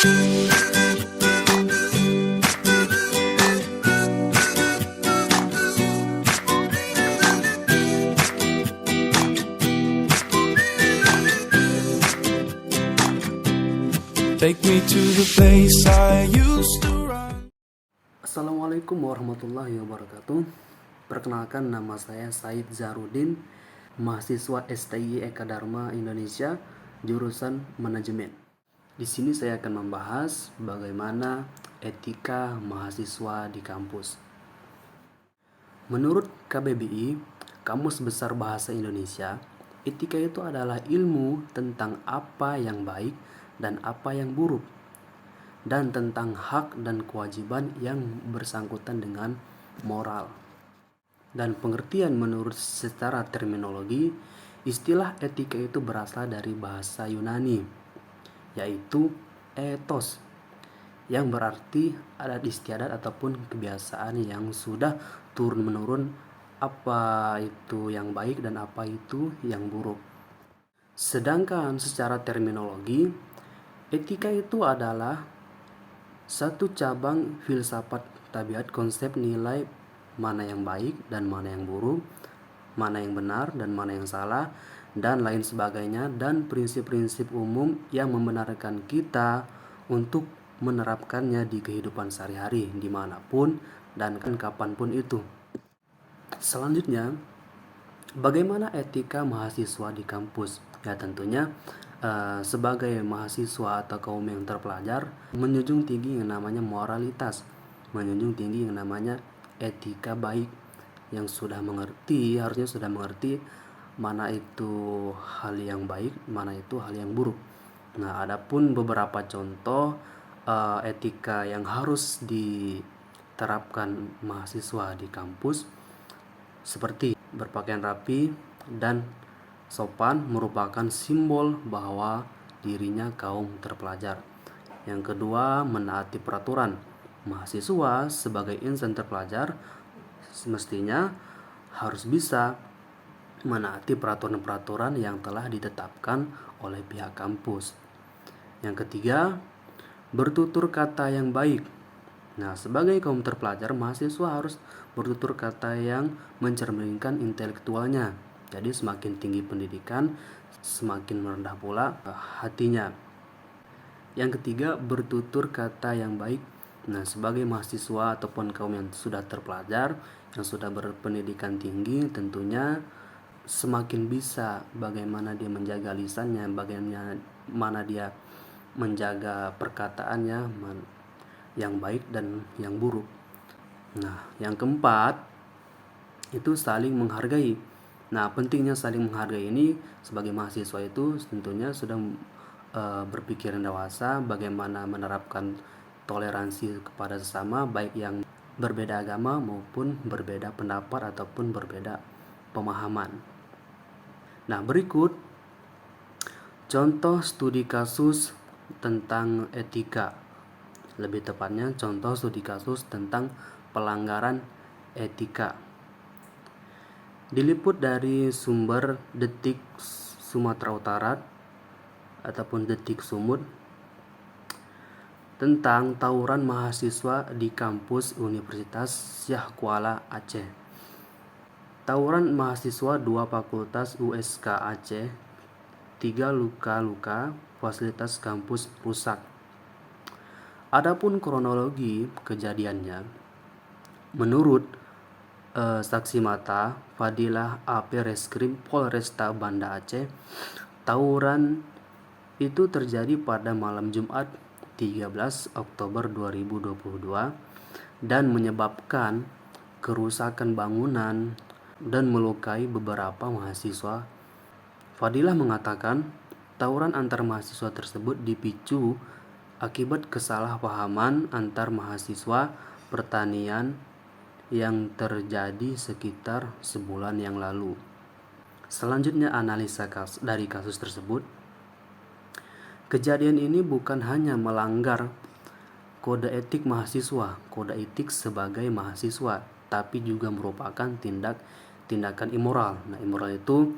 Take me to the place I used to run. Assalamualaikum warahmatullahi wabarakatuh. Perkenalkan, nama saya Said Zahrudin, mahasiswa STI Eka Dharma Indonesia, jurusan manajemen. Di sini saya akan membahas bagaimana etika mahasiswa di kampus. Menurut KBBI, Kamus Besar Bahasa Indonesia, etika itu adalah ilmu tentang apa yang baik dan apa yang buruk, dan tentang hak dan kewajiban yang bersangkutan dengan moral. Dan pengertian menurut secara terminologi, istilah etika itu berasal dari bahasa Yunani, yaitu ethos, yang berarti adat istiadat ataupun kebiasaan yang sudah turun-menurun, apa itu yang baik dan apa itu yang buruk. Sedangkan secara terminologi, etika itu adalah satu cabang filsafat tabiat, konsep nilai mana yang baik dan mana yang buruk, mana yang benar dan mana yang salah, dan lain sebagainya, dan prinsip-prinsip umum yang membenarkan kita untuk menerapkannya di kehidupan sehari-hari, dimanapun dan kapanpun itu. Selanjutnya, bagaimana etika mahasiswa di kampus? Ya tentunya sebagai mahasiswa atau kaum yang terpelajar, menjunjung tinggi yang namanya moralitas, menjunjung tinggi yang namanya etika baik, yang harusnya sudah mengerti mana itu hal yang baik, mana itu hal yang buruk. Nah, adapun beberapa contoh etika yang harus diterapkan mahasiswa di kampus, seperti berpakaian rapi dan sopan, merupakan simbol bahwa dirinya kaum terpelajar. Yang kedua, menaati peraturan. Mahasiswa sebagai insan terpelajar semestinya harus bisa menaati peraturan-peraturan yang telah ditetapkan oleh pihak kampus. Yang ketiga, bertutur kata yang baik. Nah, sebagai kaum terpelajar, mahasiswa harus bertutur kata yang mencerminkan intelektualnya. Jadi semakin tinggi pendidikan, semakin merendah pula hatinya. Yang ketiga, bertutur kata yang baik. Nah, sebagai mahasiswa ataupun kaum yang sudah terpelajar, yang sudah berpendidikan tinggi, tentunya semakin bisa bagaimana dia menjaga lisannya, bagaimana dia menjaga perkataannya yang baik dan yang buruk. Nah, yang keempat itu saling menghargai. Nah, pentingnya saling menghargai ini sebagai mahasiswa itu tentunya sudah berpikiran dewasa, bagaimana menerapkan toleransi kepada sesama, baik yang berbeda agama maupun berbeda pendapat ataupun berbeda pemahaman. Nah, berikut contoh studi kasus tentang etika. Lebih tepatnya contoh studi kasus tentang pelanggaran etika. Diliput dari sumber Detik Sumatera Utara ataupun Detik Sumut tentang tawuran mahasiswa di kampus Universitas Syah Kuala Aceh. Tawuran mahasiswa 2 fakultas USK Aceh, 3 luka-luka, fasilitas kampus rusak. Adapun kronologi kejadiannya, menurut saksi mata Fadilah AP Reskrim Polresta Banda Aceh, tawuran itu terjadi pada malam Jumat 13 Oktober 2022 dan menyebabkan kerusakan bangunan dan melukai beberapa mahasiswa. Fadilah mengatakan tawuran antar mahasiswa tersebut dipicu akibat kesalahpahaman antar mahasiswa pertanian yang terjadi sekitar sebulan yang lalu. Selanjutnya, analisa dari kasus tersebut. Kejadian ini bukan hanya melanggar kode etik mahasiswa, kode etik sebagai mahasiswa, tapi juga merupakan tindakan immoral. Nah, immoral itu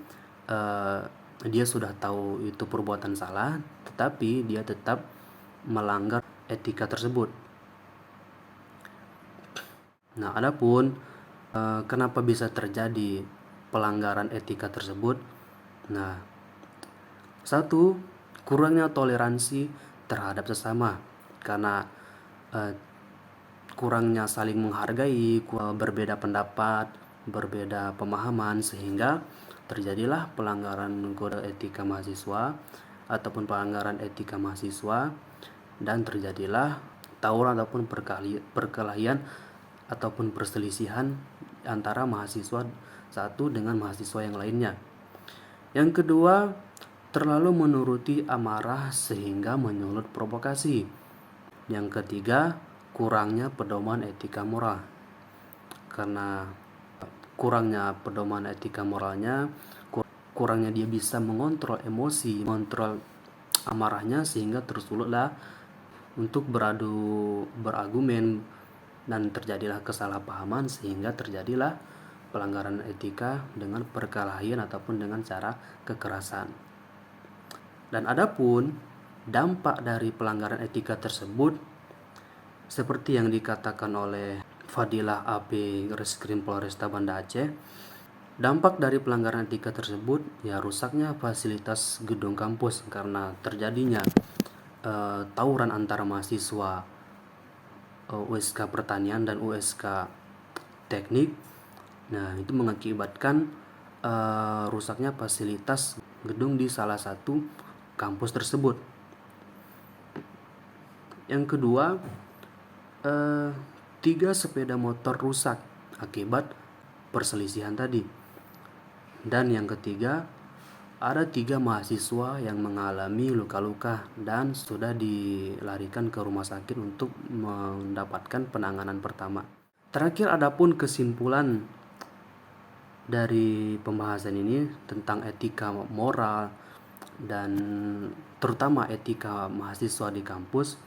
dia sudah tahu itu perbuatan salah, tetapi dia tetap melanggar etika tersebut. Nah, adapun kenapa bisa terjadi pelanggaran etika tersebut? Nah, satu, kurangnya toleransi terhadap sesama karena kurangnya saling menghargai, berbeda pendapat, berbeda pemahaman, sehingga terjadilah pelanggaran kode etika mahasiswa ataupun pelanggaran etika mahasiswa, dan terjadilah tawuran ataupun perkelahian ataupun perselisihan antara mahasiswa satu dengan mahasiswa yang lainnya. Yang kedua, terlalu menuruti amarah sehingga menyulut provokasi. Yang ketiga, kurangnya pedoman etika moral. Karena kurangnya pedoman etika moralnya, kurangnya dia bisa mengontrol emosi, mengontrol amarahnya, sehingga tersulutlah untuk berargumen dan terjadilah kesalahpahaman, sehingga terjadilah pelanggaran etika dengan perkelahian ataupun dengan cara kekerasan. Dan adapun dampak dari pelanggaran etika tersebut, seperti yang dikatakan oleh Fadilah AP Reskrim Polresta Banda Aceh, dampak dari pelanggaran etika tersebut ya rusaknya fasilitas gedung kampus karena terjadinya tawuran antara mahasiswa USK Pertanian dan USK Teknik. Nah, itu mengakibatkan rusaknya fasilitas gedung di salah satu kampus tersebut. Yang kedua, 3 sepeda motor rusak akibat perselisihan tadi. Dan yang ketiga, ada 3 mahasiswa yang mengalami luka-luka dan sudah dilarikan ke rumah sakit untuk mendapatkan penanganan pertama. Terakhir, adapun kesimpulan dari pembahasan ini tentang etika moral dan terutama etika mahasiswa di kampus,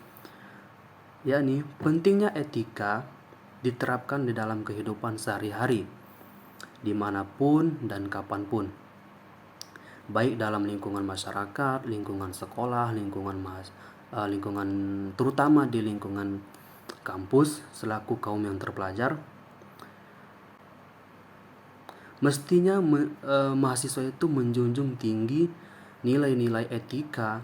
yakni pentingnya etika diterapkan di dalam kehidupan sehari-hari, dimanapun dan kapanpun, baik dalam lingkungan masyarakat, lingkungan sekolah, lingkungan terutama di lingkungan kampus. Selaku kaum yang terpelajar, mestinya mahasiswa itu menjunjung tinggi nilai-nilai etika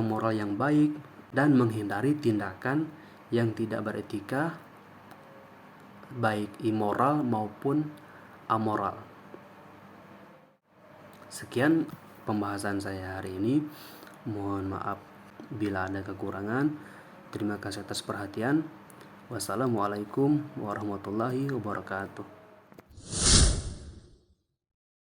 moral yang baik dan menghindari tindakan yang tidak beretika, baik immoral maupun amoral. Sekian pembahasan saya hari ini. Mohon maaf bila ada kekurangan. Terima kasih atas perhatian. Wassalamualaikum warahmatullahi wabarakatuh.